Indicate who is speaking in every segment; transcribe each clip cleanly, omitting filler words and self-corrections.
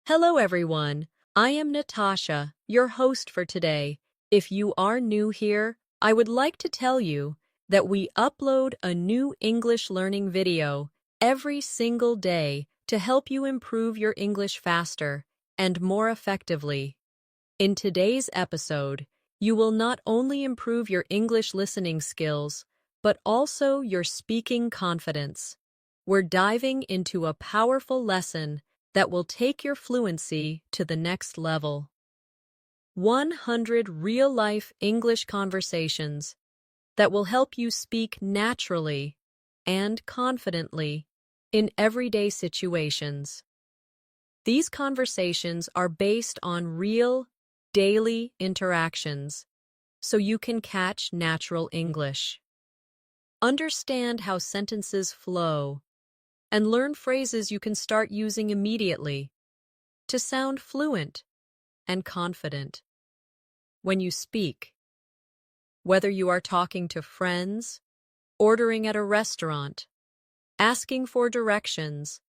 Speaker 1: Hello, everyone. I am Natasha, your host for today. If you are new here, I would like to tell you that we upload a new English learning video every single day to help you improve your English faster and more effectively. In today's episode, you will not only improve your English listening skills, but also your speaking confidence. We're diving into a powerful lesson that will take your fluency to the next level. 100 real-life English conversations that will help you speak naturally and confidently in everyday situations. These conversations are based on real, daily interactions, so you can catch natural English. Understand how sentences flow and learn phrases you can start using immediately to sound fluent and confident when you speak. Whether you are talking to friends, ordering at a restaurant, asking for directions,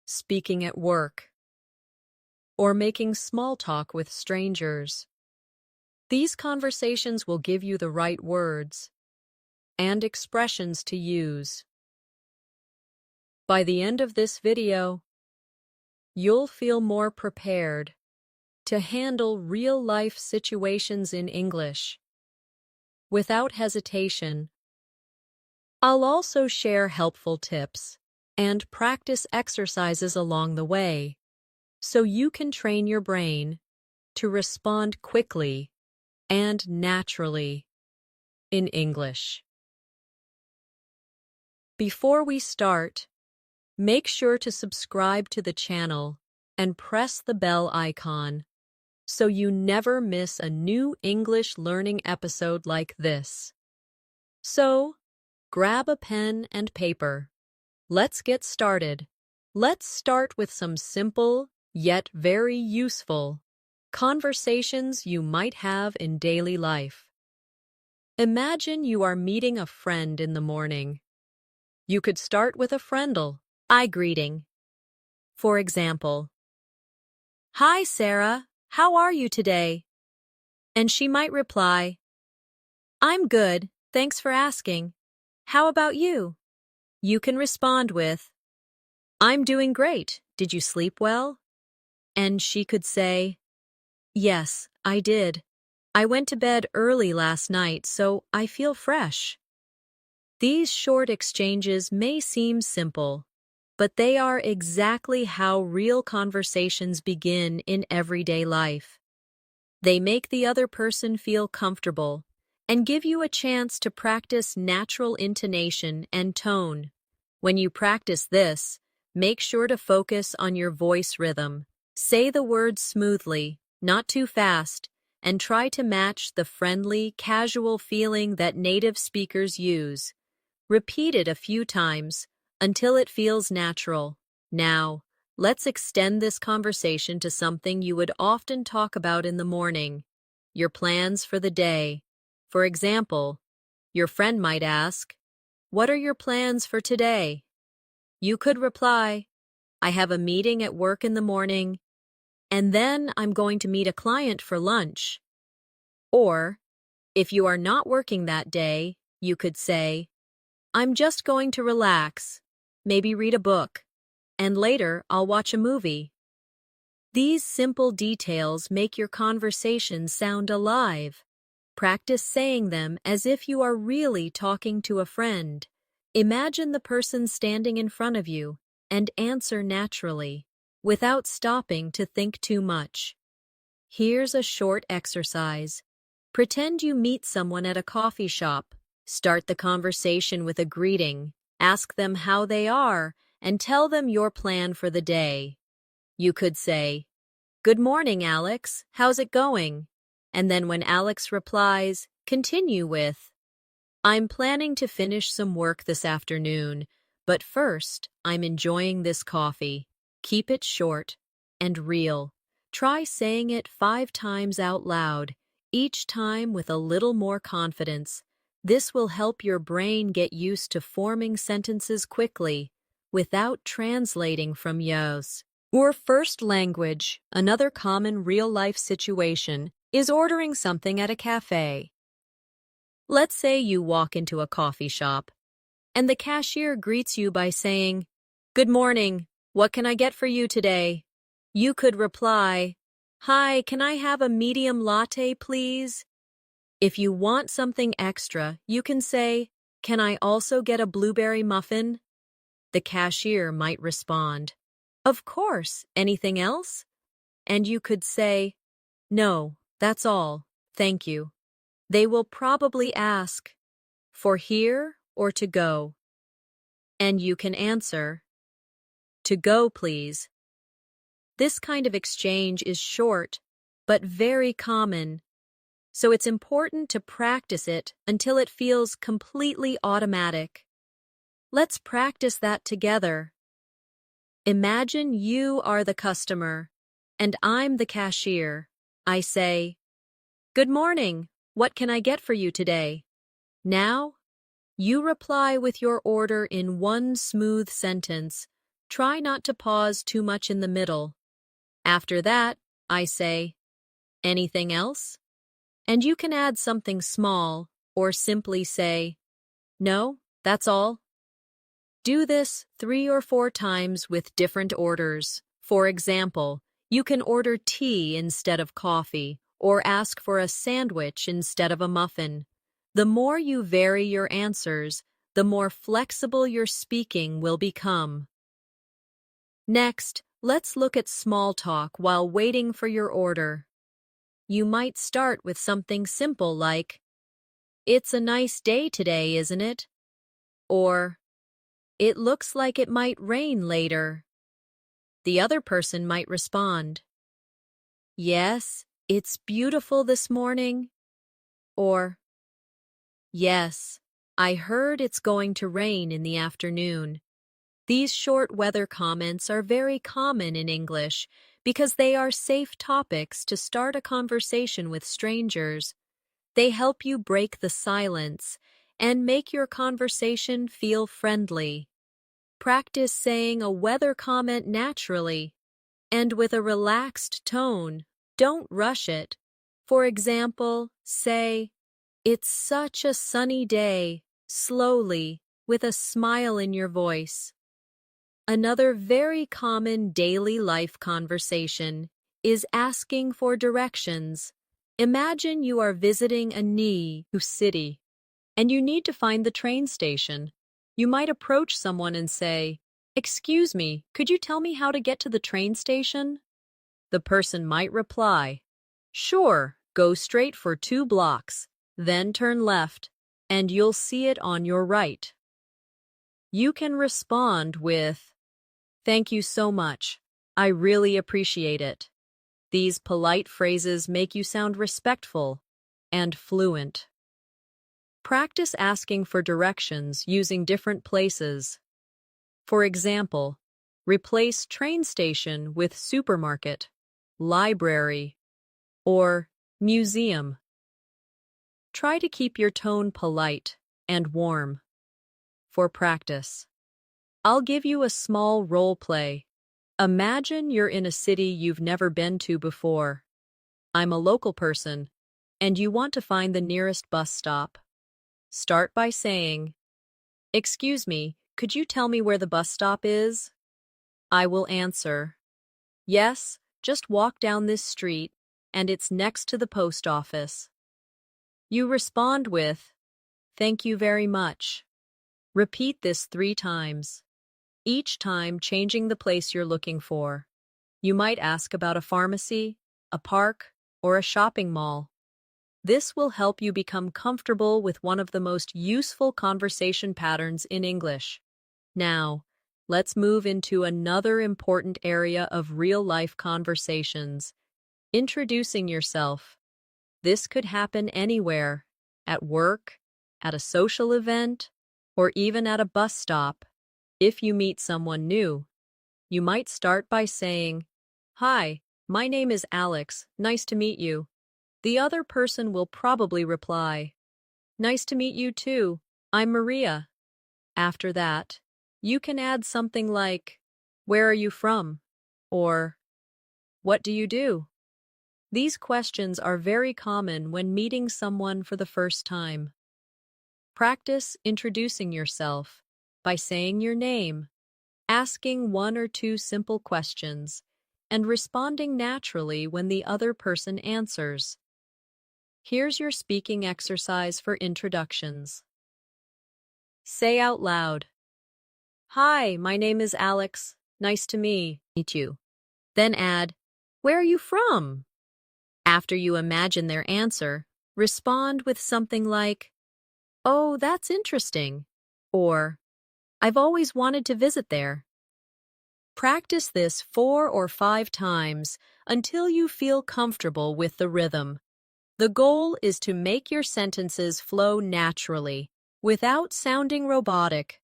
Speaker 1: speaking at work, or making small talk with strangers, these conversations will give you the right words and expressions to use. By the end of this video, you'll feel more prepared to handle real-life situations in English without hesitation. I'll also share helpful tips and practice exercises along the way so you can train your brain to respond quickly and naturally in English. Before we start, make sure to subscribe to the channel and press the bell icon so you never miss a new English learning episode like this. So, grab a pen and paper. Let's get started. Let's start with some simple, yet very useful, conversations you might have in daily life. Imagine you are meeting a friend in the morning. You could start with a friendly eye greeting. For example, "Hi, Sarah. How are you today?" And she might reply, "I'm good, thanks for asking. How about you?" You can respond with, "I'm doing great. Did you sleep well?" And she could say, "Yes, I did. I went to bed early last night, so I feel fresh." These short exchanges may seem simple, but they are exactly how real conversations begin in everyday life. They make the other person feel comfortable and give you a chance to practice natural intonation and tone. When you practice this, make sure to focus on your voice rhythm. Say the words smoothly, not too fast, and try to match the friendly, casual feeling that native speakers use. Repeat it a few times until it feels natural. Now, let's extend this conversation to something you would often talk about in the morning, your plans for the day. For example, your friend might ask, "What are your plans for today?" You could reply, "I have a meeting at work in the morning, and then I'm going to meet a client for lunch." Or, if you are not working that day, you could say, "I'm just going to relax, maybe read a book, and later I'll watch a movie." These simple details make your conversation sound alive. Practice saying them as if you are really talking to a friend. Imagine the person standing in front of you and answer naturally, without stopping to think too much. Here's a short exercise. Pretend you meet someone at a coffee shop. Start the conversation with a greeting, ask them how they are, and tell them your plan for the day. You could say, "Good morning, Alex. How's it going?" And then when Alex replies, continue with, "I'm planning to finish some work this afternoon, but first, I'm enjoying this coffee." Keep it short and real. Try saying it 5 times out loud, each time with a little more confidence. This will help your brain get used to forming sentences quickly, without translating from yours. Or first language, another common real-life situation, is ordering something at a cafe. Let's say you walk into a coffee shop, and the cashier greets you by saying, "Good morning, what can I get for you today?" You could reply, "Hi, can I have a medium latte, please?" If you want something extra, you can say, "Can I also get a blueberry muffin?" The cashier might respond, "Of course, anything else?" And you could say, "No, that's all, thank you." They will probably ask, "For here or to go?" And you can answer, "To go, please." This kind of exchange is short, but very common, so it's important to practice it until it feels completely automatic. Let's practice that together. Imagine you are the customer, and I'm the cashier. I say, "Good morning, what can I get for you today?" Now, you reply with your order in one smooth sentence. Try not to pause too much in the middle. After that, I say, "Anything else?" And you can add something small, or simply say, "No, that's all." Do this 3 or 4 times with different orders. For example, you can order tea instead of coffee, or ask for a sandwich instead of a muffin. The more you vary your answers, the more flexible your speaking will become. Next, let's look at small talk while waiting for your order. You might start with something simple like, "It's a nice day today, isn't it?" Or, "It looks like it might rain later." The other person might respond, "Yes, it's beautiful this morning." Or, "Yes, I heard it's going to rain in the afternoon." These short weather comments are very common in English because they are safe topics to start a conversation with strangers. They help you break the silence and make your conversation feel friendly. Practice saying a weather comment naturally and with a relaxed tone. Don't rush it. For example, say, "It's such a sunny day," slowly, with a smile in your voice. Another very common daily life conversation is asking for directions. Imagine you are visiting a new city and you need to find the train station. You might approach someone and say, "Excuse me, could you tell me how to get to the train station?" The person might reply, "Sure, go straight for 2 blocks, then turn left, and you'll see it on your right." You can respond with, "Thank you so much. I really appreciate it." These polite phrases make you sound respectful and fluent. Practice asking for directions using different places. For example, replace train station with supermarket, library, or museum. Try to keep your tone polite and warm. For practice, I'll give you a small role play. Imagine you're in a city you've never been to before. I'm a local person, and you want to find the nearest bus stop. Start by saying, "Excuse me, could you tell me where the bus stop is?" I will answer, "Yes, just walk down this street, and it's next to the post office." You respond with, "Thank you very much." Repeat this 3 times, each time changing the place you're looking for. You might ask about a pharmacy, a park, or a shopping mall. This will help you become comfortable with one of the most useful conversation patterns in English. Now, let's move into another important area of real-life conversations, introducing yourself. This could happen anywhere, at work, at a social event, or even at a bus stop. If you meet someone new, you might start by saying, "Hi, my name is Alex, nice to meet you." The other person will probably reply, "Nice to meet you too, I'm Maria." After that, you can add something like, "Where are you from?" Or, what do you do? These questions are very common when meeting someone for the first time. Practice introducing yourself by saying your name, asking one or two simple questions, and responding naturally when the other person answers. Here's your speaking exercise for introductions. Say out loud, "Hi, my name is Alex. Nice to meet you." Then add, "Where are you from?" After you imagine their answer, respond with something like, "Oh, that's interesting," or "I've always wanted to visit there." Practice this 4 or 5 times until you feel comfortable with the rhythm. The goal is to make your sentences flow naturally, without sounding robotic.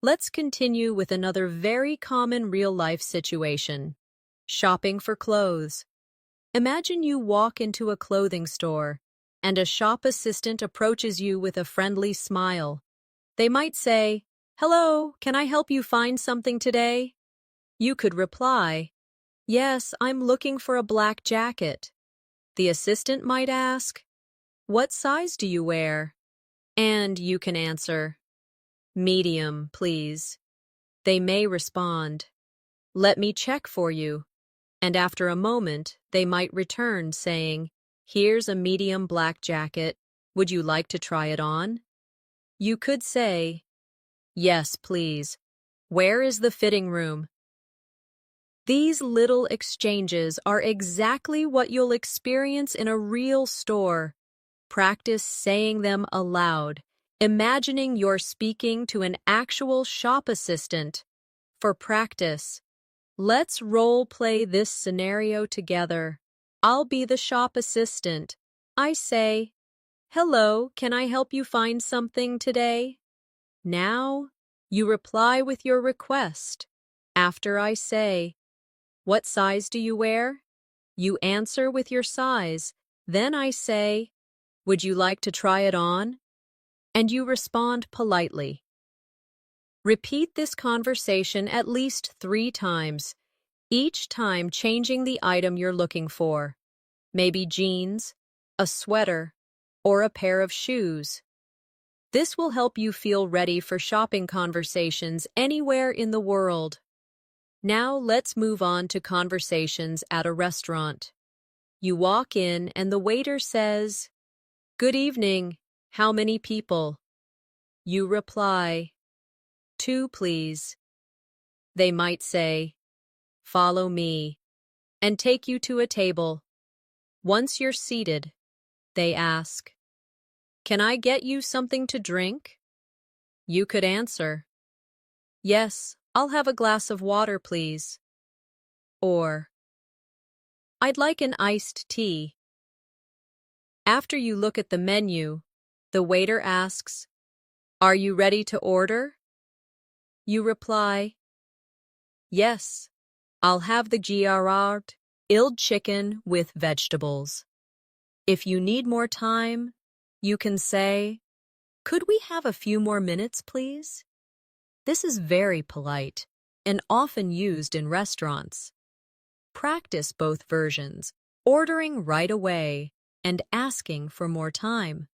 Speaker 1: Let's continue with another very common real-life situation. Shopping for clothes. Imagine you walk into a clothing store, and a shop assistant approaches you with a friendly smile. They might say, "Hello, can I help you find something today?" You could reply, "Yes, I'm looking for a black jacket." The assistant might ask, "What size do you wear?" And you can answer, "Medium, please." They may respond, "Let me check for you." And after a moment, they might return saying, "Here's a medium black jacket. Would you like to try it on?" You could say, "Yes, please. Where is the fitting room?" These little exchanges are exactly what you'll experience in a real store. Practice saying them aloud, imagining you're speaking to an actual shop assistant. For practice, let's role-play this scenario together. I'll be the shop assistant. I say, "Hello, can I help you find something today?" Now, you reply with your request. After I say, "What size do you wear?" You answer with your size. Then I say, "Would you like to try it on?" And you respond politely. Repeat this conversation at least 3 times, each time changing the item you're looking for. Maybe jeans, a sweater, or a pair of shoes. This will help you feel ready for shopping conversations anywhere in the world. Now let's move on to conversations at a restaurant. You walk in and the waiter says, "Good evening. How many people?" You reply, "2, please." They might say, "Follow me," and take you to a table. Once you're seated, they ask, "Can I get you something to drink?" You could answer, "Yes, I'll have a glass of water, please." Or, "I'd like an iced tea." After you look at the menu, the waiter asks, "Are you ready to order?" You reply, "Yes, I'll have the grilled chicken with vegetables." If you need more time, you can say, "Could we have a few more minutes, please?" This is very polite and often used in restaurants. Practice both versions, ordering right away and asking for more time.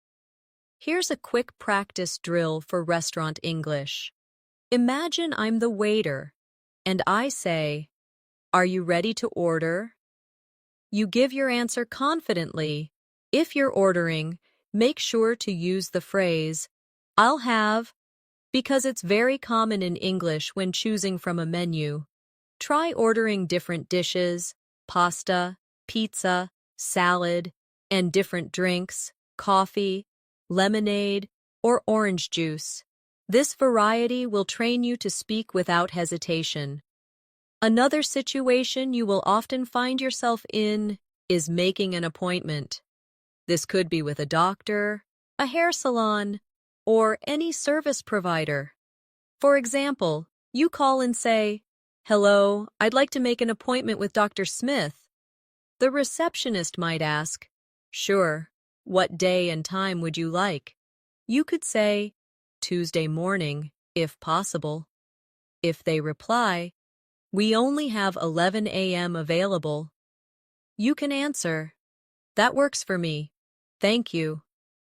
Speaker 1: Here's a quick practice drill for restaurant English. Imagine I'm the waiter, and I say, "Are you ready to order?" You give your answer confidently. If you're ordering, make sure to use the phrase, "I'll have," because it's very common in English when choosing from a menu. Try ordering different dishes, pasta, pizza, salad, and different drinks, coffee, lemonade, or orange juice. This variety will train you to speak without hesitation. Another situation you will often find yourself in is making an appointment. This could be with a doctor, a hair salon, or any service provider. For example, you call and say, "Hello, I'd like to make an appointment with Dr. Smith." The receptionist might ask, "Sure, what day and time would you like?" You could say, "Tuesday morning, if possible." If they reply, We only have 11 a.m. available. You can answer, "That works for me. Thank you."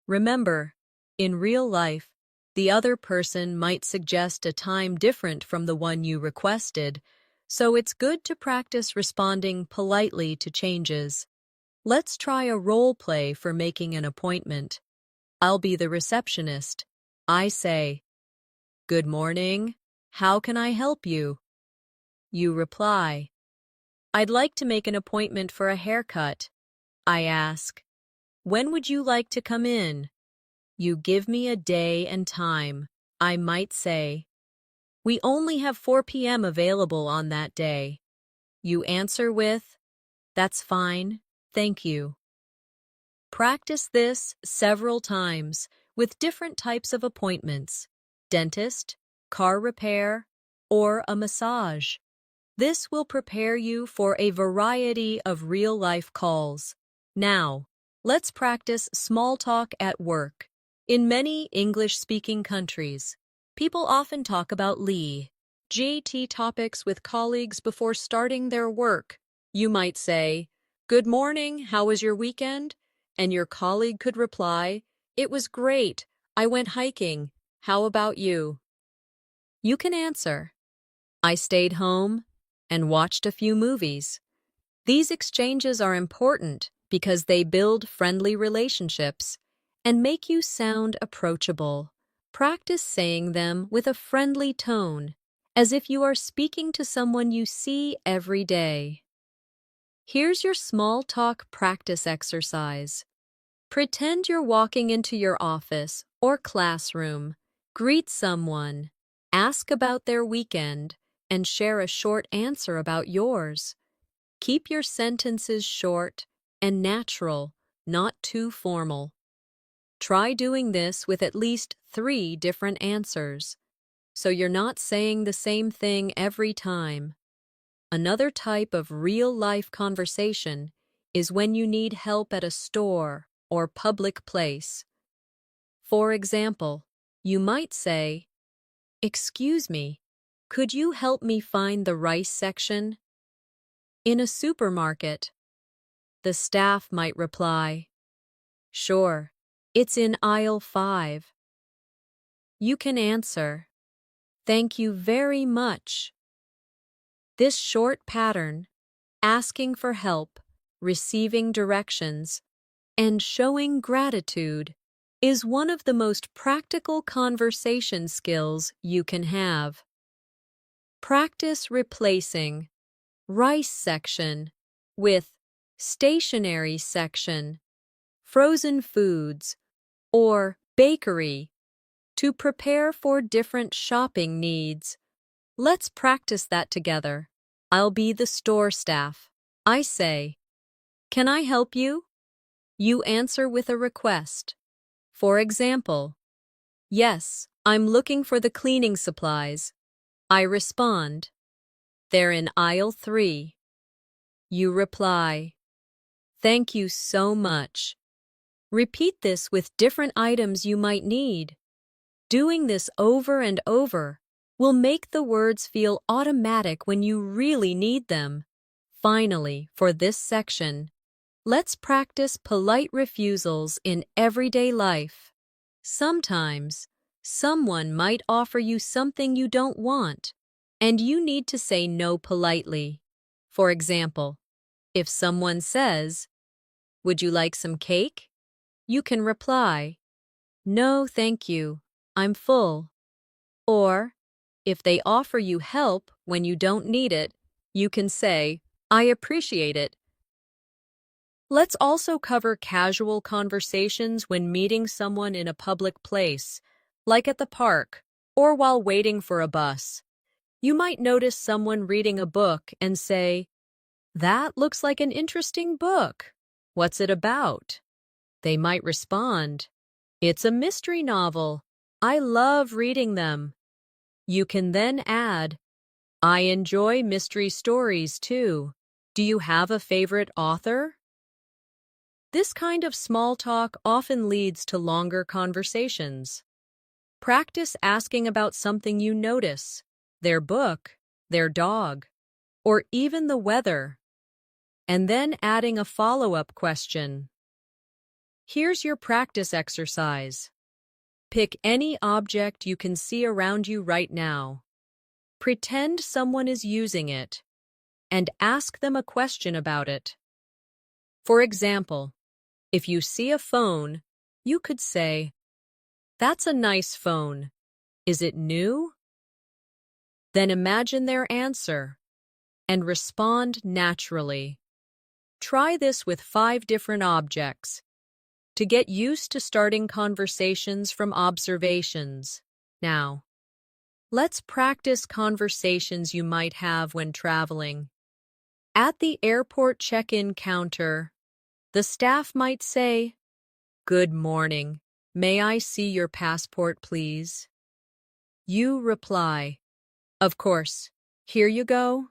Speaker 1: Remember, in real life, the other person might suggest a time different from the one you requested, so it's good to practice responding politely to changes. Let's try a role play for making an appointment. I'll be the receptionist. I say, "Good morning. How can I help you?" You reply, "I'd like to make an appointment for a haircut." I ask, "When would you like to come in?" You give me a day and time. I might say, "We only have 4 p.m. available on that day." You answer with, "That's fine. Thank you." Practice this several times with different types of appointments: dentist, car repair, or a massage. This will prepare you for a variety of real-life calls. Now, let's practice small talk at work. In many English-speaking countries, people often talk about GT topics with colleagues before starting their work. You might say, "Good morning, how was your weekend?" And your colleague could reply, "It was great. I went hiking. How about you?" You can answer, "I stayed home and watched a few movies." These exchanges are important because they build friendly relationships and make you sound approachable. Practice saying them with a friendly tone, as if you are speaking to someone you see every day. Here's your small talk practice exercise. Pretend you're walking into your office or classroom. Greet someone, ask about their weekend, and share a short answer about yours. Keep your sentences short and natural, not too formal. Try doing this with at least 3 different answers, so you're not saying the same thing every time. Another type of real-life conversation is when you need help at a store or public place. For example, you might say, "Excuse me, could you help me find the rice section?" In a supermarket, the staff might reply, "Sure, it's in aisle 5. You can answer, "Thank you very much." This short pattern, asking for help, receiving directions, and showing gratitude, is one of the most practical conversation skills you can have. Practice replacing rice section with stationery section, frozen foods, or bakery to prepare for different shopping needs. Let's practice that together. I'll be the store staff. I say, "Can I help you?" You answer with a request. For example, "Yes, I'm looking for the cleaning supplies." I respond, "They're in aisle 3. You reply, "Thank you so much." Repeat this with different items you might need. Doing this over and over will make the words feel automatic when you really need them. Finally, for this section, let's practice polite refusals in everyday life. Sometimes, someone might offer you something you don't want, and you need to say no politely. For example, if someone says, "Would you like some cake?" you can reply, "No, thank you. I'm full." Or, if they offer you help when you don't need it, you can say, "I appreciate it." Let's also cover casual conversations when meeting someone in a public place, like at the park or while waiting for a bus. You might notice someone reading a book and say, "That looks like an interesting book. What's it about?" They might respond, "It's a mystery novel. I love reading them." You can then add, "I enjoy mystery stories too. Do you have a favorite author?" This kind of small talk often leads to longer conversations. Practice asking about something you notice: their book, their dog, or even the weather, and then adding a follow-up question. Here's your practice exercise. Pick any object you can see around you right now. Pretend someone is using it, and ask them a question about it. For example, if you see a phone, you could say, "That's a nice phone. Is it new?" Then imagine their answer and respond naturally. Try this with 5 different objects to get used to starting conversations from observations. Now, let's practice conversations you might have when traveling. At the airport check-in counter, the staff might say, "Good morning. May I see your passport, please?" You reply, "Of course. Here you go."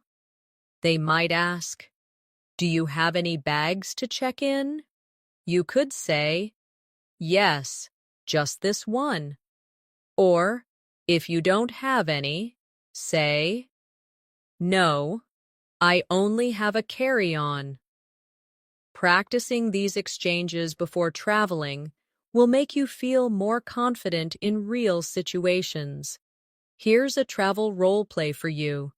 Speaker 1: They might ask, "Do you have any bags to check in?" You could say, "Yes, just this one." Or, if you don't have any, say, "No, I only have a carry-on." Practicing these exchanges before traveling will make you feel more confident in real situations. Here's a travel role play for you.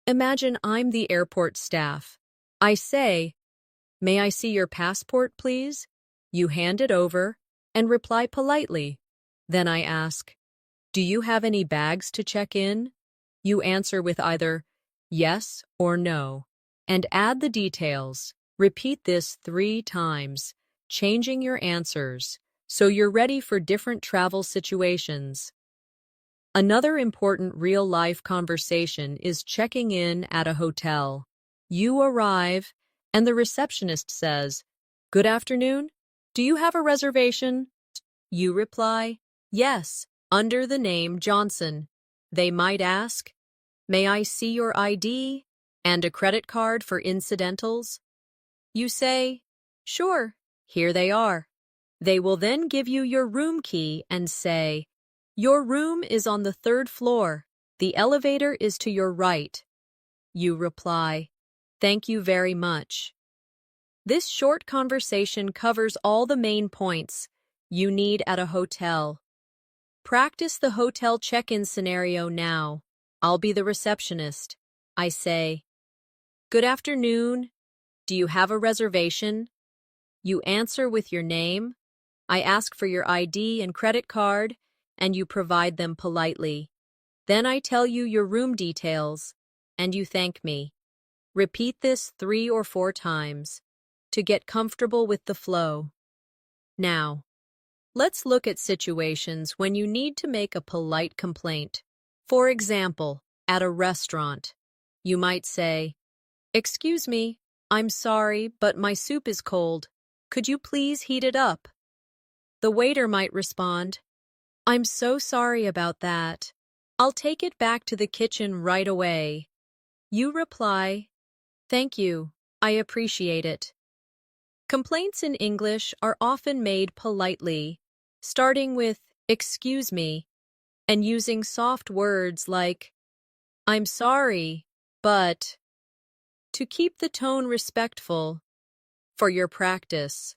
Speaker 1: Imagine I'm the airport staff. I say, "May I see your passport, please?" You hand it over and reply politely. Then I ask, "Do you have any bags to check in?" You answer with either yes or no, and add the details. Repeat this 3 times, changing your answers, so you're ready for different travel situations. Another important real-life conversation is checking in at a hotel. You arrive, and the receptionist says, "Good afternoon. Do you have a reservation?" You reply, "Yes, under the name Johnson." They might ask, "May I see your ID and a credit card for incidentals?" You say, "Sure, here they are." They will then give you your room key and say, "Your room is on the 3rd floor. The elevator is to your right." You reply, "Thank you very much." This short conversation covers all the main points you need at a hotel. Practice the hotel check-in scenario now. I'll be the receptionist. I say, "Good afternoon. Do you have a reservation?" You answer with your name. I ask for your ID and credit card, and you provide them politely. Then I tell you your room details, and you thank me. Repeat this 3 or 4 times to get comfortable with the flow. Now, let's look at situations when you need to make a polite complaint. For example, at a restaurant, you might say, "Excuse me, I'm sorry, but my soup is cold. Could you please heat it up?" The waiter might respond, "I'm so sorry about that. I'll take it back to the kitchen right away." You reply, "Thank you, I appreciate it." Complaints in English are often made politely, starting with "excuse me" and using soft words like "I'm sorry, but" to keep the tone respectful. For your practice,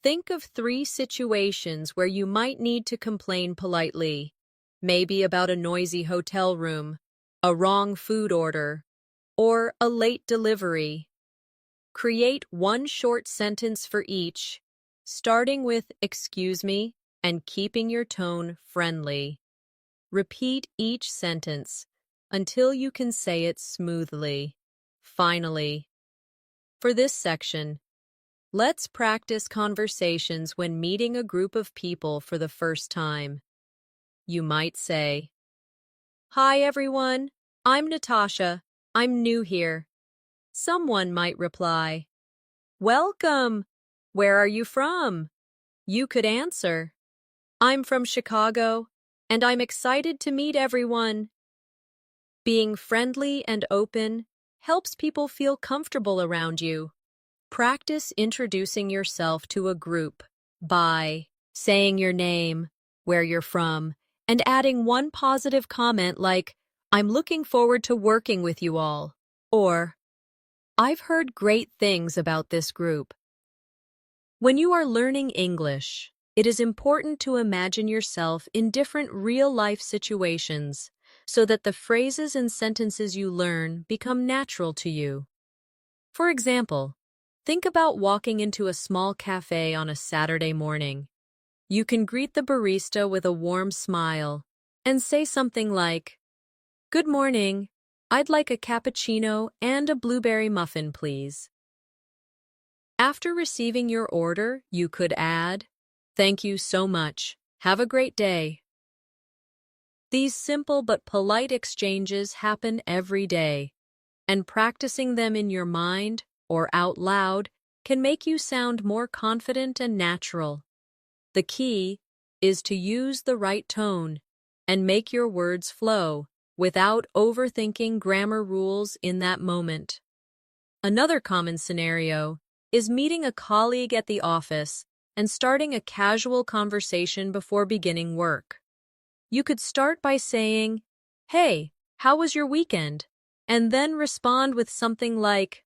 Speaker 1: think of 3 situations where you might need to complain politely, maybe about a noisy hotel room, a wrong food order, or a late delivery. Create one short sentence for each, starting with "excuse me" and keeping your tone friendly. Repeat each sentence until you can say it smoothly. Finally, for this section, let's practice conversations when meeting a group of people for the first time. You might say, "Hi everyone, I'm Natasha. I'm new here." Someone might reply, "Welcome. Where are you from?" You could answer, "I'm from Chicago, and I'm excited to meet everyone." Being friendly and open helps people feel comfortable around you. Practice introducing yourself to a group by saying your name, where you're from, and adding one positive comment like, "I'm looking forward to working with you all," or I've heard great things about this group. When you are learning English, it is important to imagine yourself in different real-life situations so that the phrases and sentences you learn become natural to you. For example, think about walking into a small cafe on a Saturday morning. You can greet the barista with a warm smile and say something like, "Good morning. I'd like a cappuccino and a blueberry muffin, please." After receiving your order, you could add, "Thank you so much. Have a great day." These simple but polite exchanges happen every day, and practicing them in your mind or out loud can make you sound more confident and natural. The key is to use the right tone and make your words flow without overthinking grammar rules in that moment. Another common scenario is meeting a colleague at the office and starting a casual conversation before beginning work. You could start by saying, "Hey, how was your weekend?" and then respond with something like,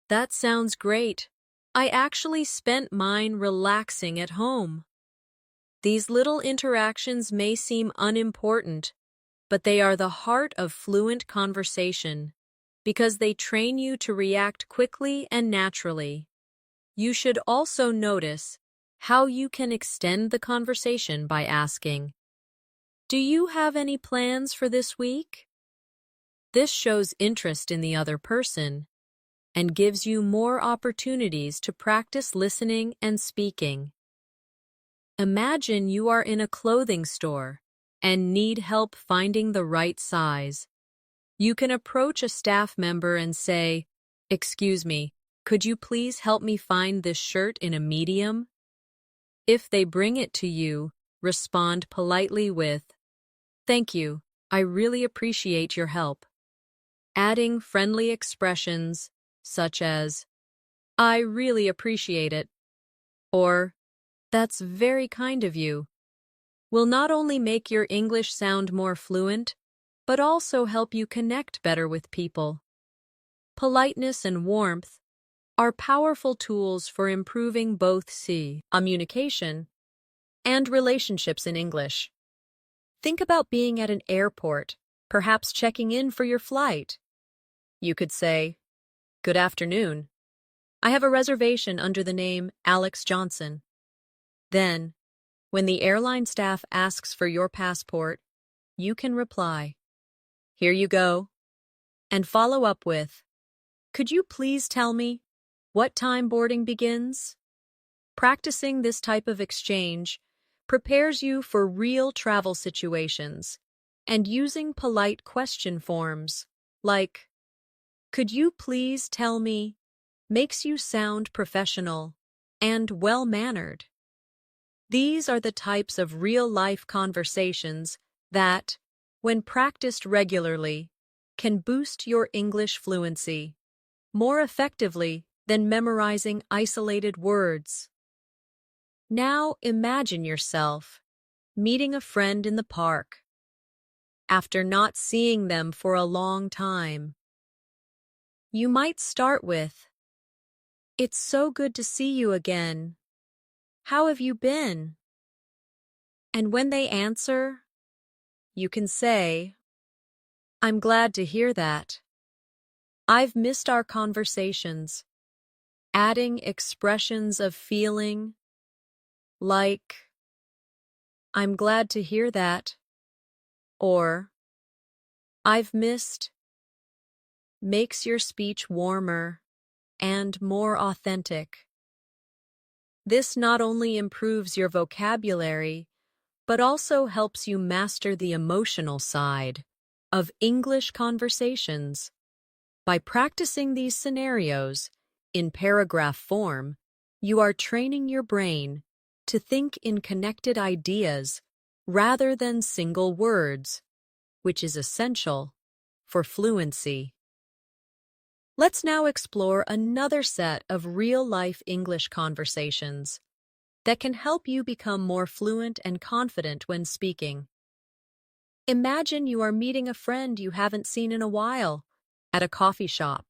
Speaker 1: "That sounds great. I actually spent mine relaxing at home." These little interactions may seem unimportant, but they are the heart of fluent conversation because they train you to react quickly and naturally. You should also notice how you can extend the conversation by asking, "Do you have any plans for this week?" This shows interest in the other person and gives you more opportunities to practice listening and speaking. Imagine you are in a clothing store and need help finding the right size. You can approach a staff member and say, "Excuse me, could you please help me find this shirt in a medium?" If they bring it to you, respond politely with, "Thank you, I really appreciate your help." Adding friendly expressions such as, "I really appreciate it," or "That's very kind of you," will not only make your English sound more fluent, but also help you connect better with people. Politeness and warmth are powerful tools for improving both communication and relationships in English. Think about being at an airport, perhaps checking in for your flight. You could say, "Good afternoon. I have a reservation under the name Alex Johnson." Then, when the airline staff asks for your passport, you can reply, "Here you go," and follow up with, "Could you please tell me what time boarding begins?" Practicing this type of exchange prepares you for real travel situations, and using polite question forms, like, "Could you please tell me," makes you sound professional and well-mannered. These are the types of real-life conversations that, when practiced regularly, can boost your English fluency more effectively than memorizing isolated words. Now imagine yourself meeting a friend in the park after not seeing them for a long time. You might start with, "It's so good to see you again. How have you been?" And when they answer, you can say, "I'm glad to hear that. I've missed our conversations," adding expressions of feeling like, "I'm glad to hear that," or "I've missed," makes your speech warmer and more authentic. This not only improves your vocabulary, but also helps you master the emotional side of English conversations. By practicing these scenarios in paragraph form, you are training your brain to think in connected ideas rather than single words, which is essential for fluency. Let's now explore another set of real-life English conversations that can help you become more fluent and confident when speaking. Imagine you are meeting a friend you haven't seen in a while at a coffee shop.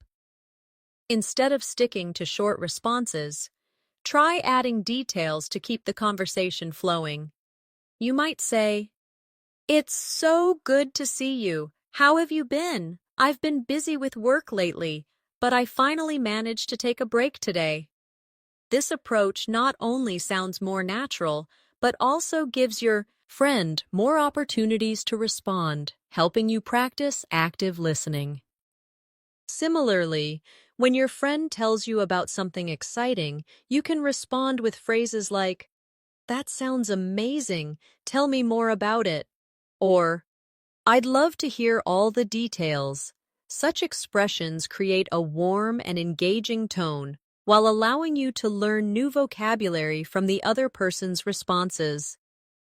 Speaker 1: Instead of sticking to short responses, try adding details to keep the conversation flowing. You might say, "It's so good to see you. How have you been? I've been busy with work lately, but I finally managed to take a break today." This approach not only sounds more natural, but also gives your friend more opportunities to respond, helping you practice active listening. Similarly, when your friend tells you about something exciting, you can respond with phrases like, "That sounds amazing. Tell me more about it." Or, "I'd love to hear all the details." Such expressions create a warm and engaging tone while allowing you to learn new vocabulary from the other person's responses.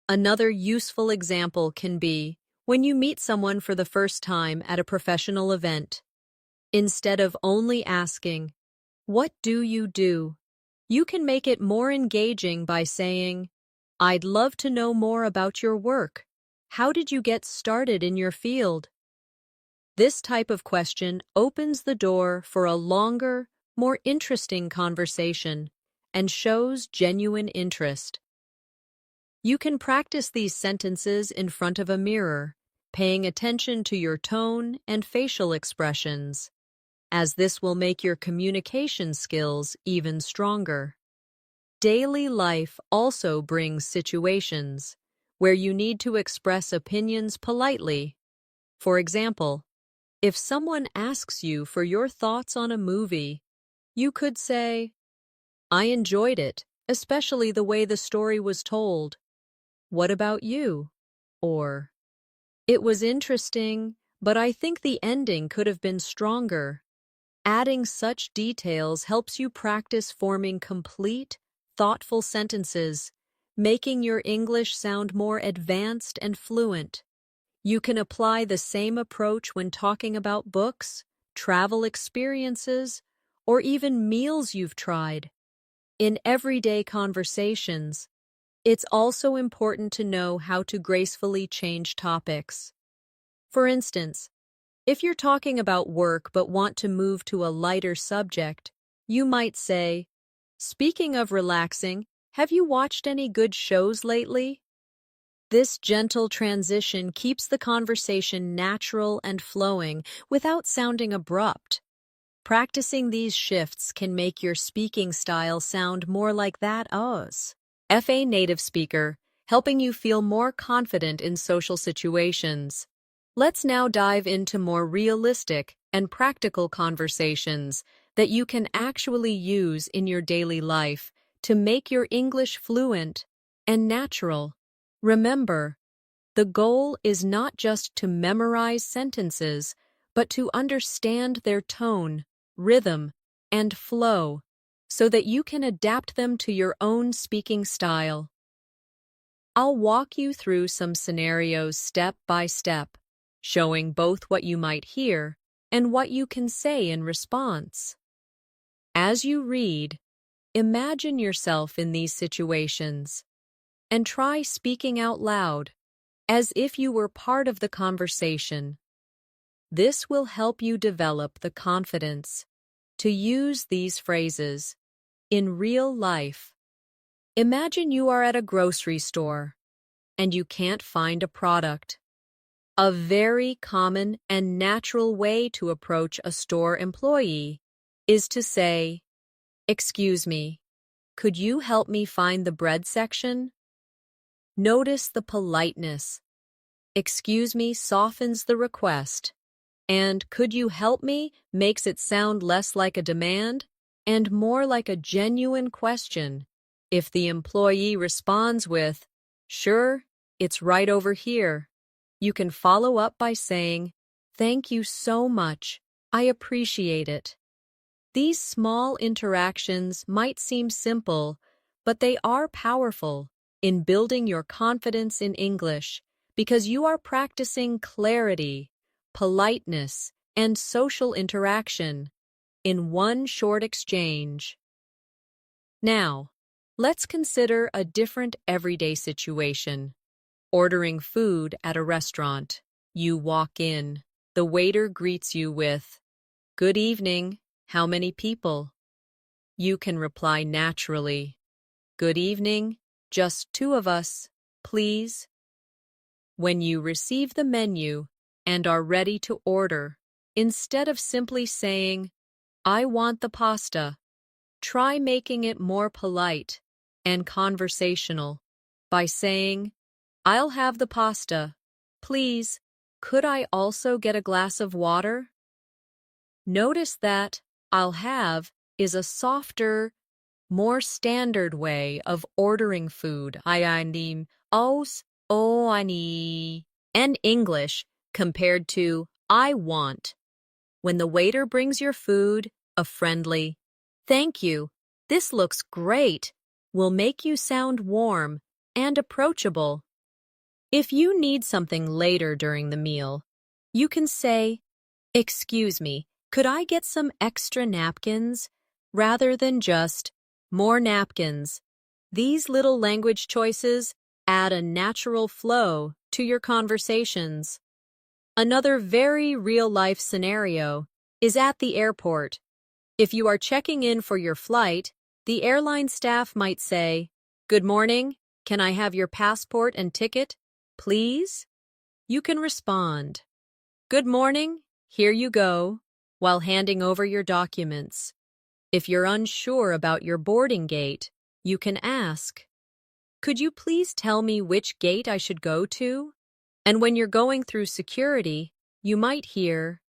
Speaker 1: Another useful example can be when you meet someone for the first time at a professional event. Instead of only asking, "What do?" you can make it more engaging by saying, "I'd love to know more about your work. How did you get started in your field?" This type of question opens the door for a longer, more interesting conversation and shows genuine interest. You can practice these sentences in front of a mirror, paying attention to your tone and facial expressions, as this will make your communication skills even stronger. Daily life also brings situations where you need to express opinions politely. For example, if someone asks you for your thoughts on a movie, you could say, "I enjoyed it, especially the way the story was told. What about you?" Or, "It was interesting, but I think the ending could have been stronger." Adding such details helps you practice forming complete, thoughtful sentences, making your English sound more advanced and fluent. You can apply the same approach when talking about books, travel experiences, or even meals you've tried. In everyday conversations, it's also important to know how to gracefully change topics. For instance, if you're talking about work but want to move to a lighter subject, you might say, "Speaking of relaxing, have you watched any good shows lately?" This gentle transition keeps the conversation natural and flowing without sounding abrupt. Practicing these shifts can make your speaking style sound more like that of a native speaker, helping you feel more confident in social situations. Let's now dive into more realistic and practical conversations that you can actually use in your daily life to make your English fluent and natural. Remember, the goal is not just to memorize sentences, but to understand their tone, rhythm, and flow, so that you can adapt them to your own speaking style. I'll walk you through some scenarios step by step, showing both what you might hear and what you can say in response. As you read, imagine yourself in these situations and try speaking out loud, as if you were part of the conversation. This will help you develop the confidence to use these phrases in real life. Imagine you are at a grocery store and you can't find a product. A very common and natural way to approach a store employee is to say, "Excuse me, could you help me find the bread section?" Notice the politeness. "Excuse me" softens the request, and "could you help me" makes it sound less like a demand and more like a genuine question. If the employee responds with, "Sure, it's right over here," you can follow up by saying, "Thank you so much. I appreciate it." These small interactions might seem simple, but they are powerful in building your confidence in English because you are practicing clarity, politeness, and social interaction in one short exchange. Now, let's consider a different everyday situation. Ordering food at a restaurant. You walk in. The waiter greets you with, "Good evening. How many people? You can reply naturally. Good evening, just two of us, please. When you receive the menu and are ready to order, instead of simply saying, I want the pasta, try making it more polite and conversational by saying, I'll have the pasta. Please, could I also get a glass of water? Notice that I'll have is a softer, more standard way of ordering food. I need os, o ani, and English compared to I want. When the waiter brings your food, a friendly, thank you, this looks great, will make you sound warm and approachable. If you need something later during the meal, you can say, excuse me, could I get some extra napkins? Rather than just, more napkins. These little language choices add a natural flow to your conversations. Another very real-life scenario is at the airport. If you are checking in for your flight, the airline staff might say, Good morning, can I have your passport and ticket, please? You can respond, Good morning, here you go, while handing over your documents. If you're unsure about your boarding gate, you can ask, Could you please tell me which gate I should go to? And when you're going through security, you might hear,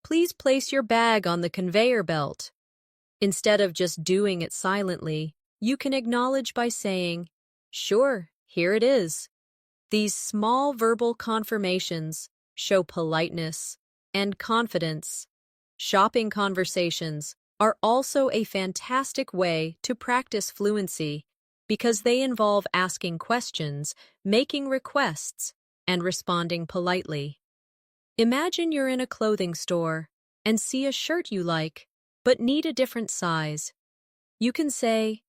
Speaker 1: Please place your bag on the conveyor belt. Instead of just doing it silently, you can acknowledge by saying, Sure, here it is. These small verbal confirmations show politeness and confidence. Shopping conversations are also a fantastic way to practice fluency because they involve asking questions, making requests, and responding politely. Imagine you're in a clothing store and see a shirt you like, but need a different size. You can say,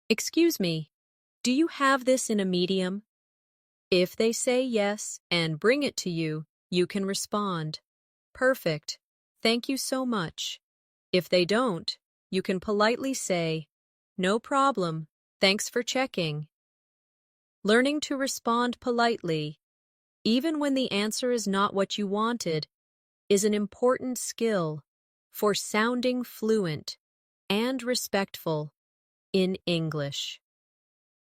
Speaker 1: Excuse me, do you have this in a medium? If they say yes and bring it to you, you can respond, Perfect, thank you so much. If they don't, you can politely say, No problem, thanks for checking. Learning to respond politely, even when the answer is not what you wanted, is an important skill for sounding fluent and respectful in English.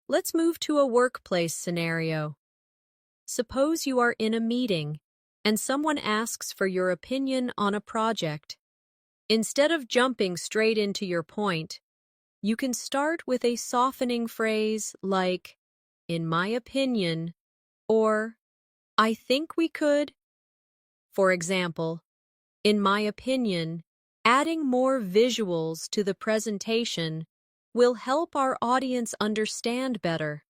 Speaker 1: Let's move to a workplace scenario. Suppose you are in a meeting and someone asks for your opinion on a project. Instead of jumping straight into your point, you can start with a softening phrase like, in my opinion, or I think we could. For example, in my opinion, adding more visuals to the presentation will help our audience understand better.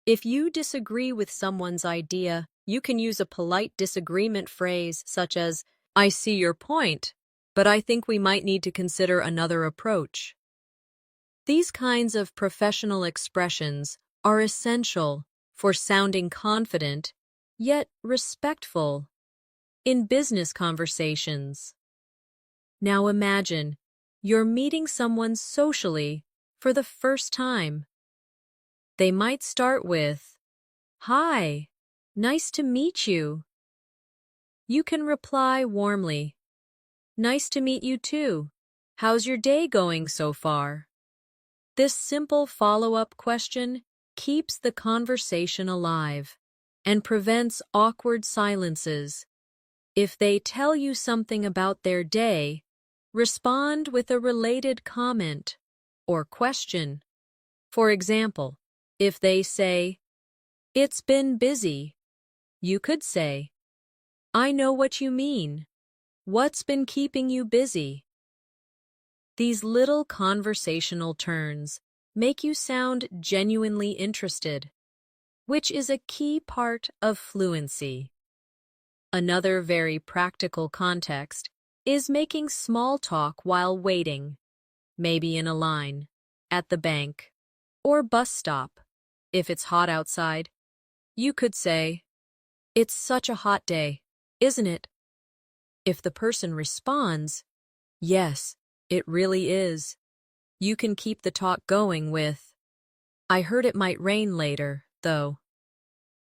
Speaker 1: If you disagree with someone's idea, you can use a polite disagreement phrase such as, I see your point, but I think we might need to consider another approach. These kinds of professional expressions are essential for sounding confident, yet respectful, in business conversations. Now imagine you're meeting someone socially for the first time. They might start with, Hi, nice to meet you. You can reply warmly, Nice to meet you too. How's your day going so far? This simple follow-up question keeps the conversation alive and prevents awkward silences. If they tell you something about their day, respond with a related comment or question. For example, if they say, It's been busy, you could say, I know what you mean. What's been keeping you busy? These little conversational turns make you sound genuinely interested, which is a key part of fluency. Another very practical context is making small talk while waiting, maybe in a line, at the bank, or bus stop. If it's hot outside, you could say, It's such a hot day, isn't it? If the person responds, Yes, It really is. You can keep the talk going with, I heard it might rain later, though.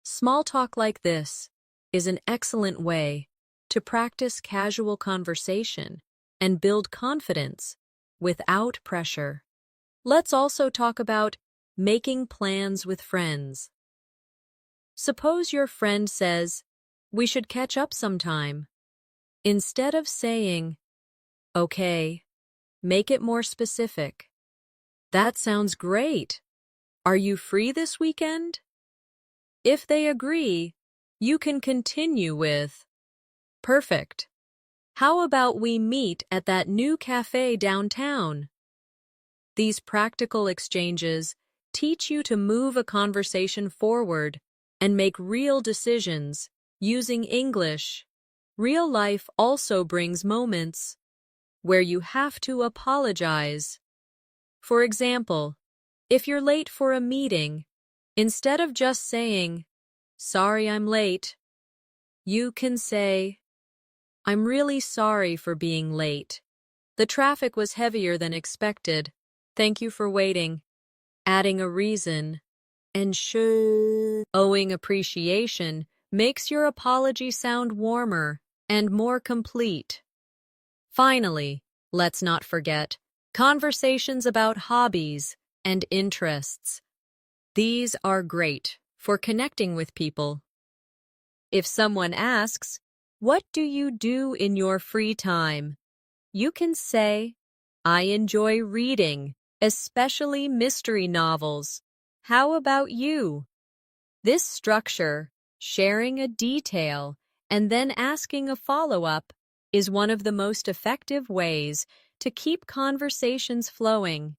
Speaker 1: Small talk like this is an excellent way to practice casual conversation and build confidence without pressure. Let's also talk about making plans with friends. Suppose your friend says, we should catch up sometime. Instead of saying, okay, make it more specific. That sounds great. Are you free this weekend? If they agree, you can continue with, perfect. How about we meet at that new cafe downtown? These practical exchanges teach you to move a conversation forward and make real decisions using English. Real life also brings moments where you have to apologize. For example, if you're late for a meeting, instead of just saying, sorry I'm late, you can say, I'm really sorry for being late. The traffic was heavier than expected. Thank you for waiting. Adding a reason and showing appreciation makes your apology sound warmer and more complete. Finally, let's not forget conversations about hobbies and interests. These are great for connecting with people. If someone asks, what do you do in your free time? You can say, I enjoy reading, especially mystery novels. How about you? This structure, sharing a detail, and then asking a follow-up, is one of the most effective ways to keep conversations flowing.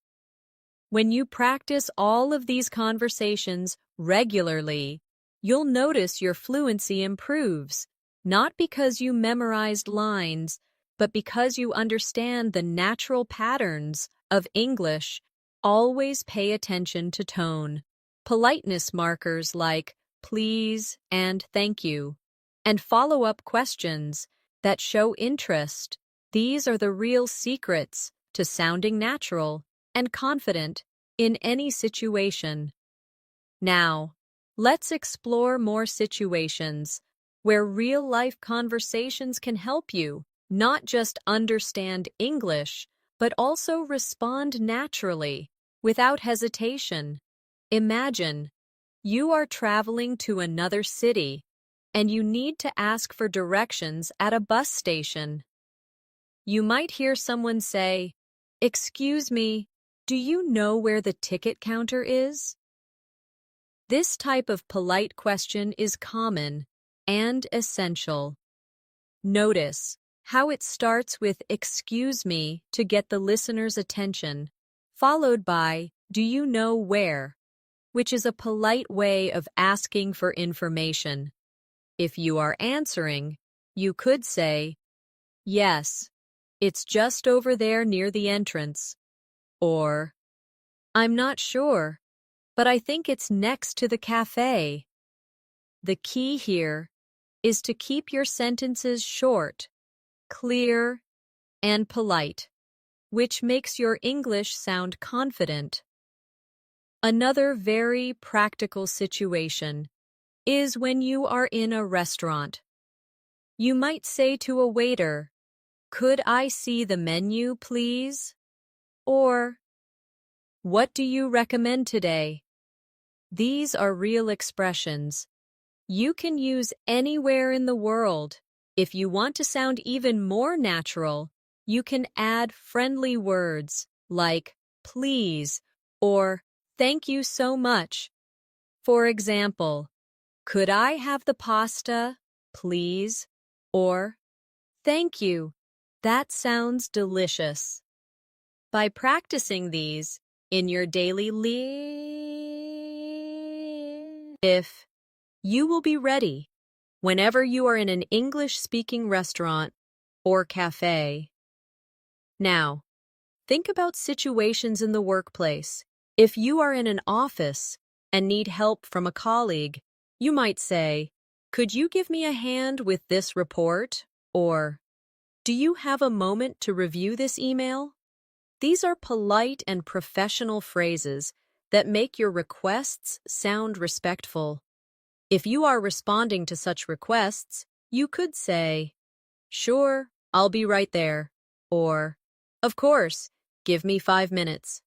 Speaker 1: When you practice all of these conversations regularly, you'll notice your fluency improves, not because you memorized lines, but because you understand the natural patterns of English. Always pay attention to tone. Politeness markers like please and thank you, and follow-up questions that show interest. These are the real secrets to sounding natural and confident in any situation. Now, let's explore more situations where real-life conversations can help you not just understand English, but also respond naturally, without hesitation. Imagine you are traveling to another city and you need to ask for directions at a bus station. You might hear someone say, excuse me, do you know where the ticket counter is? This type of polite question is common and essential. Notice how it starts with excuse me to get the listener's attention, followed by do you know where, which is a polite way of asking for information. If you are answering, you could say, yes, it's just over there near the entrance, or I'm not sure, but I think it's next to the cafe. The key here is to keep your sentences short, clear, and polite, which makes your English sound confident. Another very practical situation is when you are in a restaurant. You might say to a waiter, could I see the menu, please? Or, what do you recommend today? These are real expressions you can use anywhere in the world. If you want to sound even more natural, you can add friendly words like please or thank you so much. For example, could I have the pasta, please? Or, thank you, that sounds delicious. By practicing these in your daily life, you will be ready whenever you are in an English-speaking restaurant or cafe. Now, think about situations in the workplace. If you are in an office and need help from a colleague, you might say, could you give me a hand with this report? Or, do you have a moment to review this email? These are polite and professional phrases that make your requests sound respectful. If you are responding to such requests, you could say, "Sure, I'll be right there," or, "Of course, give me 5 minutes."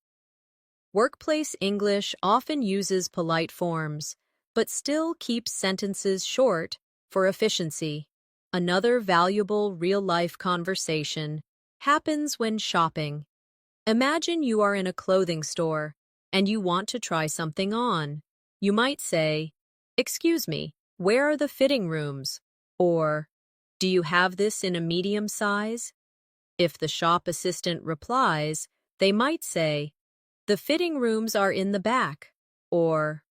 Speaker 1: Workplace English often uses polite forms, but still keeps sentences short for efficiency. Another valuable real-life conversation happens when shopping. Imagine you are in a clothing store and you want to try something on. You might say, "Excuse me, where are the fitting rooms?" Or, "Do you have this in a medium size?" If the shop assistant replies, they might say, "The fitting rooms are in the back," or,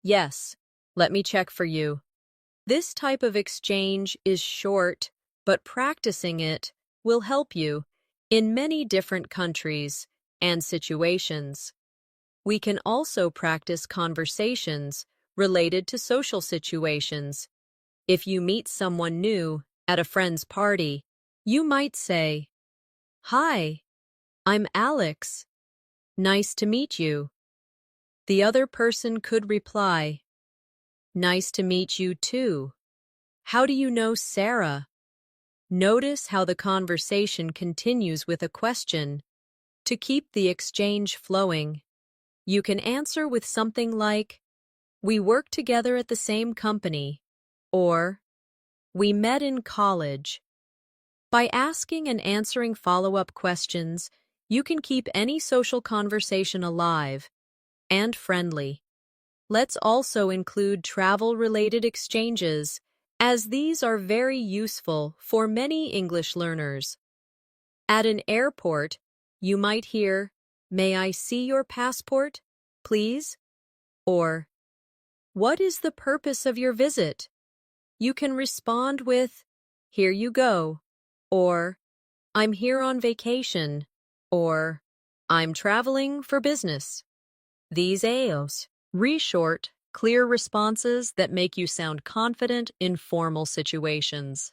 Speaker 1: "Yes, let me check for you." This type of exchange is short, but practicing it will help you in many different countries and situations. We can also practice conversations related to social situations. If you meet someone new at a friend's party, you might say, "Hi, I'm Alex. Nice to meet you." The other person could reply, "Nice to meet you too. How do you know Sarah?" Notice how the conversation continues with a question. To keep the exchange flowing, you can answer with something like, "We work together at the same company," or "We met in college." By asking and answering follow-up questions, you can keep any social conversation alive and friendly. Let's also include travel-related exchanges, as these are very useful for many English learners. At an airport, you might hear, "May I see your passport, please?" Or, "What is the purpose of your visit?" You can respond with, "Here you go," or, "I'm here on vacation," or, "I'm traveling for business." These AOs re-short, clear responses that make you sound confident in formal situations.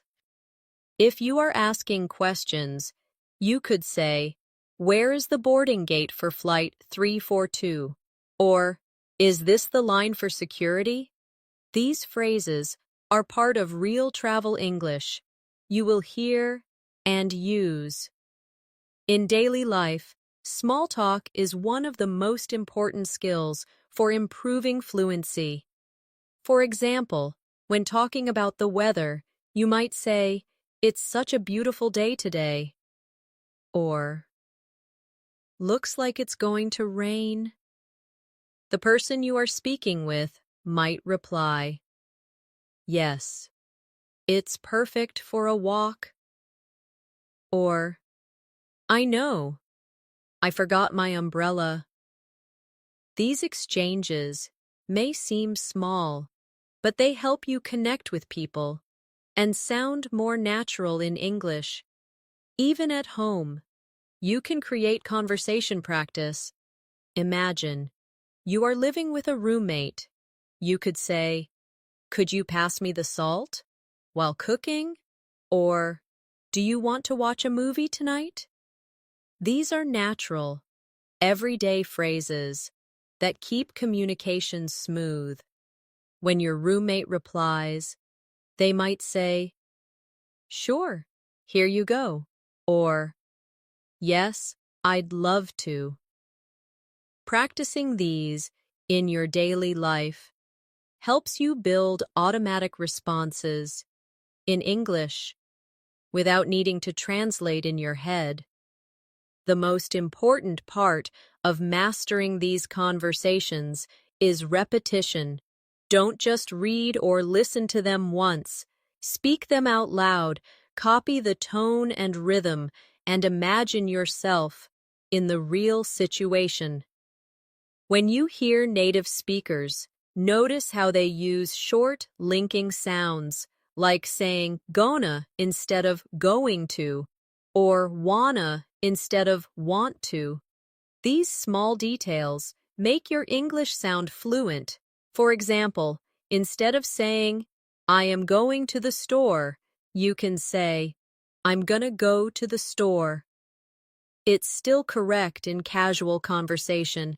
Speaker 1: If you are asking questions, you could say, "Where is the boarding gate for flight 342?" Or, "Is this the line for security?" These phrases are part of real travel English you will hear and use. In daily life, small talk is one of the most important skills for improving fluency. For example, when talking about the weather, you might say, "It's such a beautiful day today." Or, "Looks like it's going to rain." The person you are speaking with might reply, "Yes, it's perfect for a walk." Or, "I know, I forgot my umbrella." These exchanges may seem small, but they help you connect with people and sound more natural in English. Even at home, you can create conversation practice. Imagine, you are living with a roommate. You could say, "Could you pass me the salt while cooking?" Or, "Do you want to watch a movie tonight?" These are natural, everyday phrases that keep communication smooth. When your roommate replies, they might say, "Sure, here you go," or, "Yes, I'd love to." Practicing these in your daily life helps you build automatic responses in English without needing to translate in your head. The most important part of mastering these conversations is repetition. Don't just read or listen to them once. Speak them out loud, copy the tone and rhythm, and imagine yourself in the real situation. When you hear native speakers, notice how they use short, linking sounds, like saying "gonna" instead of "going to," or "wanna" instead of "want to." These small details make your English sound fluent. For example, instead of saying, "I am going to the store," you can say, "I'm gonna go to the store." It's still correct in casual conversation,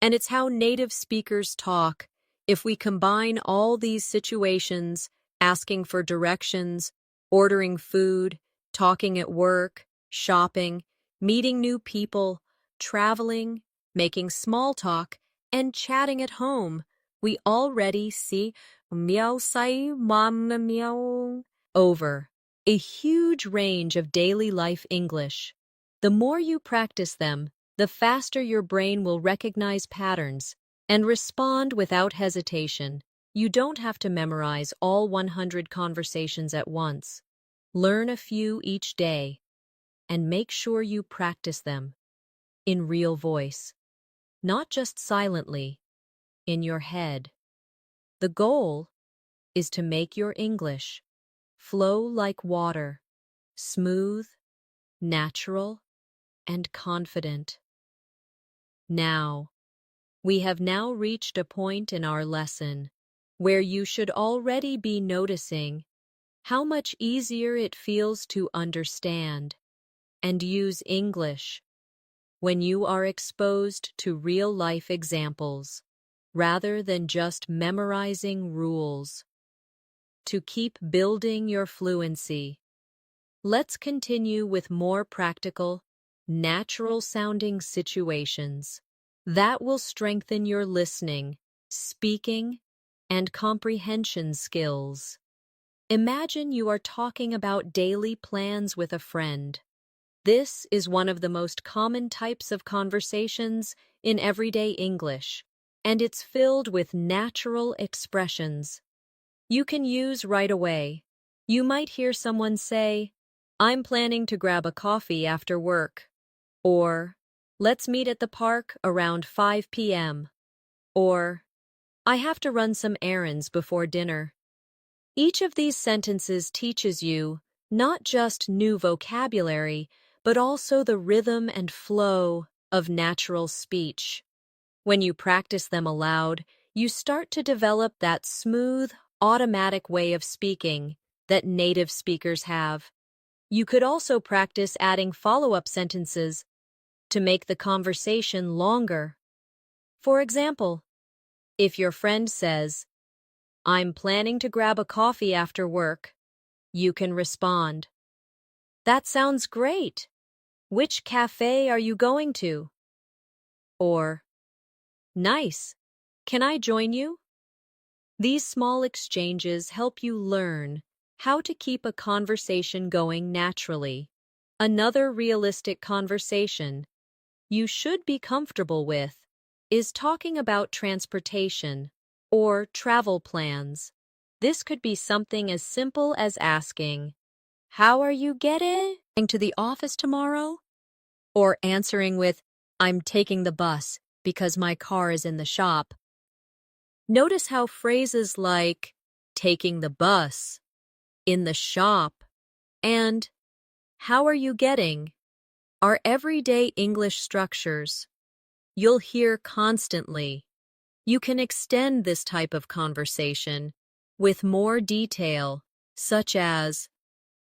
Speaker 1: and it's how native speakers talk. If we combine all these situations, asking for directions, ordering food, talking at work, shopping, meeting new people, traveling, making small talk, and chatting at home, we already see meow sai mama meow over a huge range of daily life English. The more you practice them, the faster your brain will recognize patterns and respond without hesitation. You don't have to memorize all 100 conversations at once. Learn a few each day and make sure you practice them in real voice, not just silently, in your head. The goal is to make your English flow like water, smooth, natural, and confident. Now, we have now reached a point in our lesson where you should already be noticing how much easier it feels to understand and use English when you are exposed to real-life examples rather than just memorizing rules. To keep building your fluency, let's continue with more practical, natural-sounding situations that will strengthen your listening, speaking, and comprehension skills. Imagine you are talking about daily plans with a friend. This is one of the most common types of conversations in everyday English, and it's filled with natural expressions you can use right away. You might hear someone say, "I'm planning to grab a coffee after work," or "Let's meet at the park around 5 p.m., or "I have to run some errands before dinner." Each of these sentences teaches you not just new vocabulary, but also the rhythm and flow of natural speech. When you practice them aloud, you start to develop that smooth, automatic way of speaking that native speakers have. You could also practice adding follow-up sentences to make the conversation longer. For example, if your friend says, "I'm planning to grab a coffee after work," you can respond, "That sounds great. Which cafe are you going to?" Or, "Nice. Can I join you?" These small exchanges help you learn how to keep a conversation going naturally. Another realistic conversation you should be comfortable with is talking about transportation or travel plans. This could be something as simple as asking, "How are you getting to the office tomorrow?" Or answering with, "I'm taking the bus because my car is in the shop." Notice how phrases like "taking the bus," "in the shop," and "how are you getting" are everyday English structures you'll hear constantly. You can extend this type of conversation with more detail, such as,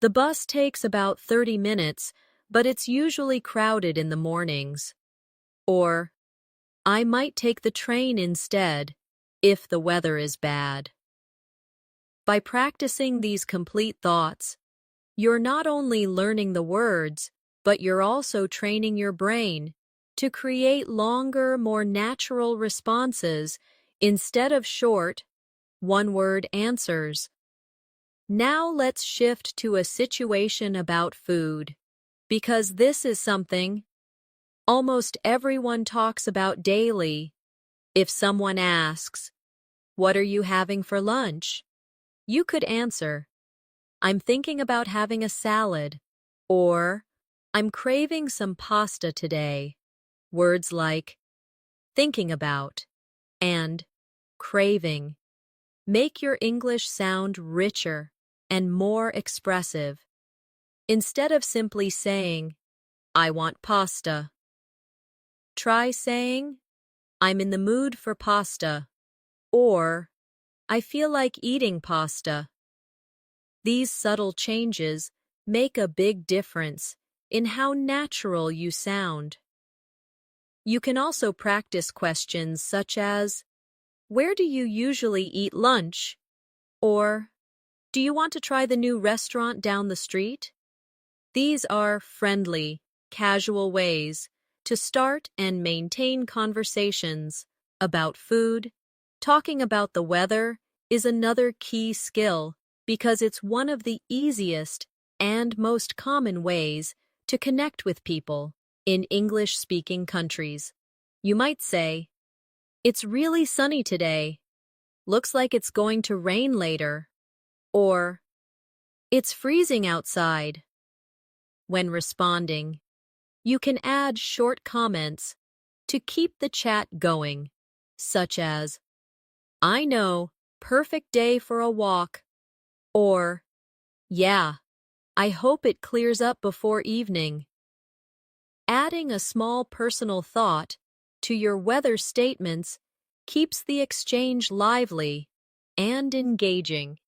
Speaker 1: "The bus takes about 30 minutes, but it's usually crowded in the mornings." Or, "I might take the train instead if the weather is bad." By practicing these complete thoughts, you're not only learning the words, but you're also training your brain to create longer, more natural responses instead of short, one-word answers. Now let's shift to a situation about food, because this is something almost everyone talks about daily. If someone asks, "What are you having for lunch?" you could answer, "I'm thinking about having a salad," or "I'm craving some pasta today." Words like thinking about and craving make your English sound richer and more expressive. Instead of simply saying, "I want pasta," try saying, "I'm in the mood for pasta," or "I feel like eating pasta." These subtle changes make a big difference in how natural you sound. You can also practice questions such as, "Where do you usually eat lunch?" Or, "Do you want to try the new restaurant down the street?" These are friendly, casual ways to start and maintain conversations about food. Talking about the weather is another key skill because it's one of the easiest and most common ways to connect with people in English-speaking countries. You might say, "It's really sunny today. Looks like it's going to rain later." Or, "It's freezing outside." When responding, you can add short comments to keep the chat going, such as, "I know, perfect day for a walk," or, "Yeah, I hope it clears up before evening." Adding a small personal thought to your weather statements keeps the exchange lively and engaging.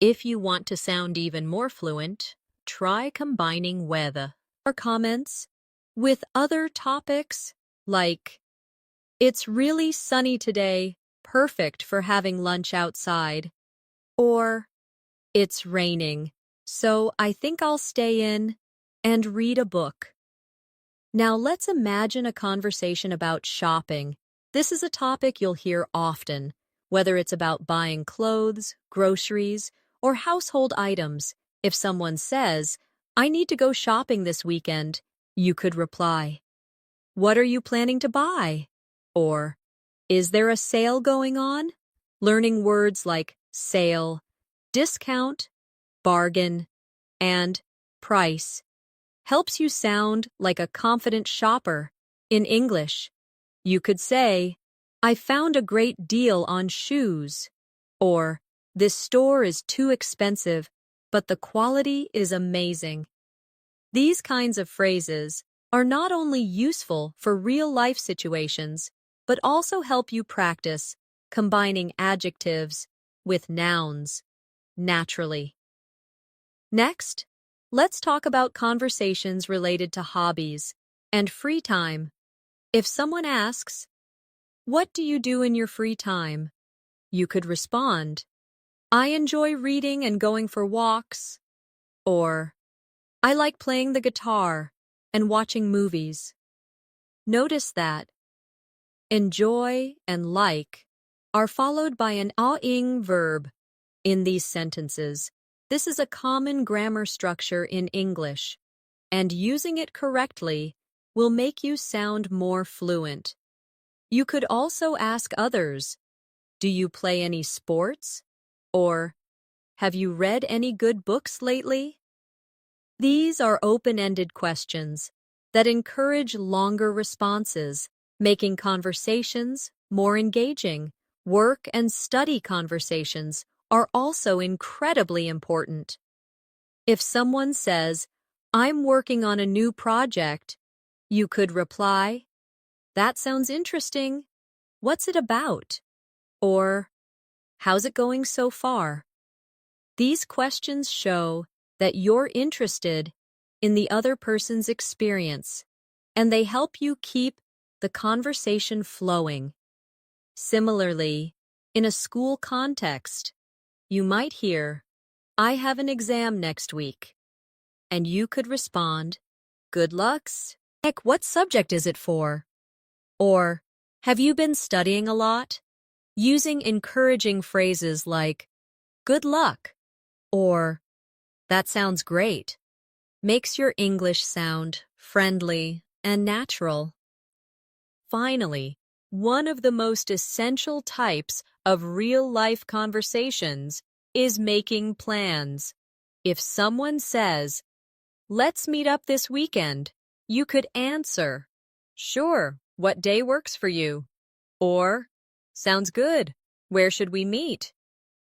Speaker 1: If you want to sound even more fluent, try combining weather or comments with other topics like, "It's really sunny today, perfect for having lunch outside," or, "It's raining, so I think I'll stay in and read a book." Now let's imagine a conversation about shopping. This is a topic you'll hear often, whether it's about buying clothes, groceries, or household items. If someone says, "I need to go shopping this weekend," you could reply, "What are you planning to buy?" Or, "Is there a sale going on?" Learning words like sale, discount, bargain, and price helps you sound like a confident shopper. In English, you could say, "I found a great deal on shoes," or, "This store is too expensive, but the quality is amazing." These kinds of phrases are not only useful for real-life situations, but also help you practice combining adjectives with nouns naturally. Next, let's talk about conversations related to hobbies and free time. If someone asks, "What do you do in your free time?" you could respond, "I enjoy reading and going for walks," or, "I like playing the guitar and watching movies." Notice that enjoy and like are followed by an ing verb in these sentences. This is a common grammar structure in English, and using it correctly will make you sound more fluent. You could also ask others, "Do you play any sports?" Or, "Have you read any good books lately?" These are open-ended questions that encourage longer responses, making conversations more engaging. Work and study conversations are also incredibly important. If someone says, "I'm working on a new project," you could reply, "That sounds interesting. What's it about?" Or, "How's it going so far?" These questions show that you're interested in the other person's experience, and they help you keep the conversation flowing. Similarly, in a school context, you might hear, "I have an exam next week," and you could respond, "Good lucks." Heck, what subject is it for? Or, "Have you been studying a lot?" Using encouraging phrases like, "Good luck," or, "That sounds great," makes your English sound friendly and natural. Finally, one of the most essential types of real-life conversations is making plans. If someone says, "Let's meet up this weekend," you could answer, "Sure, what day works for you?" Or, "Sounds good. Where should we meet?"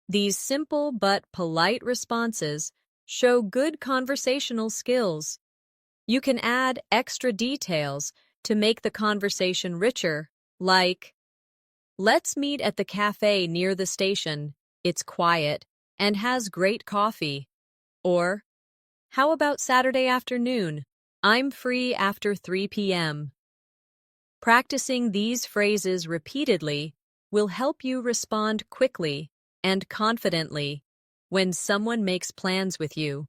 Speaker 1: These simple but polite responses show good conversational skills. You can add extra details to make the conversation richer, like, "Let's meet at the cafe near the station. It's quiet and has great coffee." Or, "How about Saturday afternoon? I'm free after 3 p.m. Practicing these phrases repeatedly will help you respond quickly and confidently when someone makes plans with you.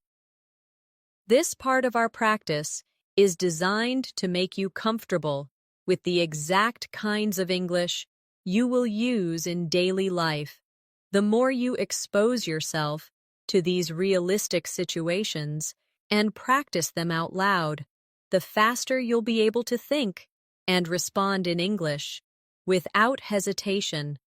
Speaker 1: This part of our practice is designed to make you comfortable with the exact kinds of English you will use in daily life. The more you expose yourself to these realistic situations and practice them out loud, the faster you'll be able to think and respond in English without hesitation.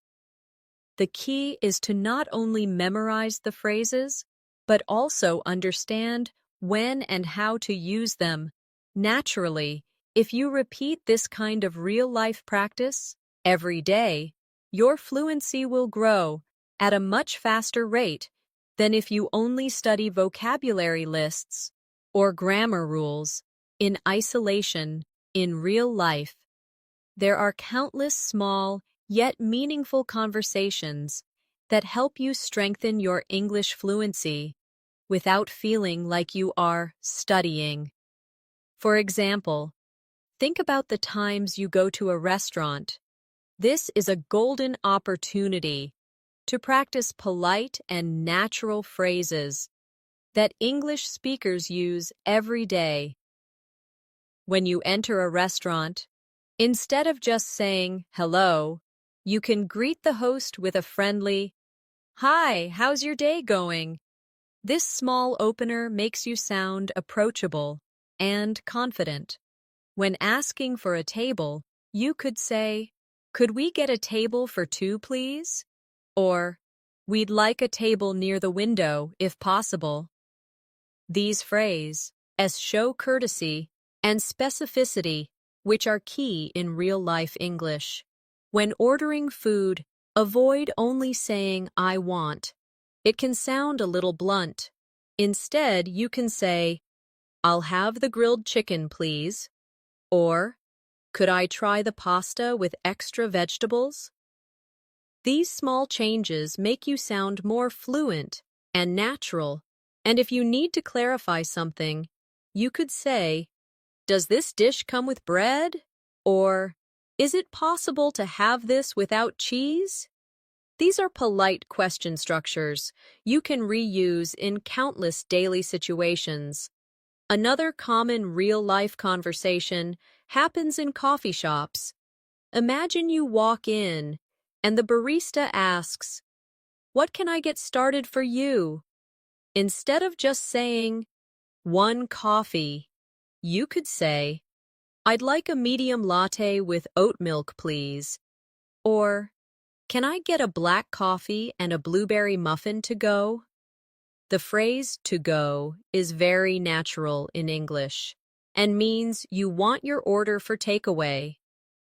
Speaker 1: The key is to not only memorize the phrases, but also understand when and how to use them. Naturally, if you repeat this kind of real-life practice every day, your fluency will grow at a much faster rate than if you only study vocabulary lists or grammar rules in isolation in real life. There are countless small yet meaningful conversations that help you strengthen your English fluency without feeling like you are studying. For example, think about the times you go to a restaurant. This is a golden opportunity to practice polite and natural phrases that English speakers use every day. When you enter a restaurant, instead of just saying hello, you can greet the host with a friendly, "Hi, how's your day going?" This small opener makes you sound approachable and confident. When asking for a table, you could say, "Could we get a table for two, please?" Or, "We'd like a table near the window, if possible." These phrases show courtesy and specificity, which are key in real-life English. When ordering food, avoid only saying, "I want." It can sound a little blunt. Instead, you can say, "I'll have the grilled chicken, please." Or, "Could I try the pasta with extra vegetables?" These small changes make you sound more fluent and natural. And if you need to clarify something, you could say, "Does this dish come with bread?" Or, "Is it possible to have this without cheese?" These are polite question structures you can reuse in countless daily situations. Another common real-life conversation happens in coffee shops. Imagine you walk in and the barista asks, "What can I get started for you?" Instead of just saying, "One coffee," you could say, "I'd like a medium latte with oat milk, please." Or, "Can I get a black coffee and a blueberry muffin to go?" The phrase "to go" is very natural in English and means you want your order for takeaway.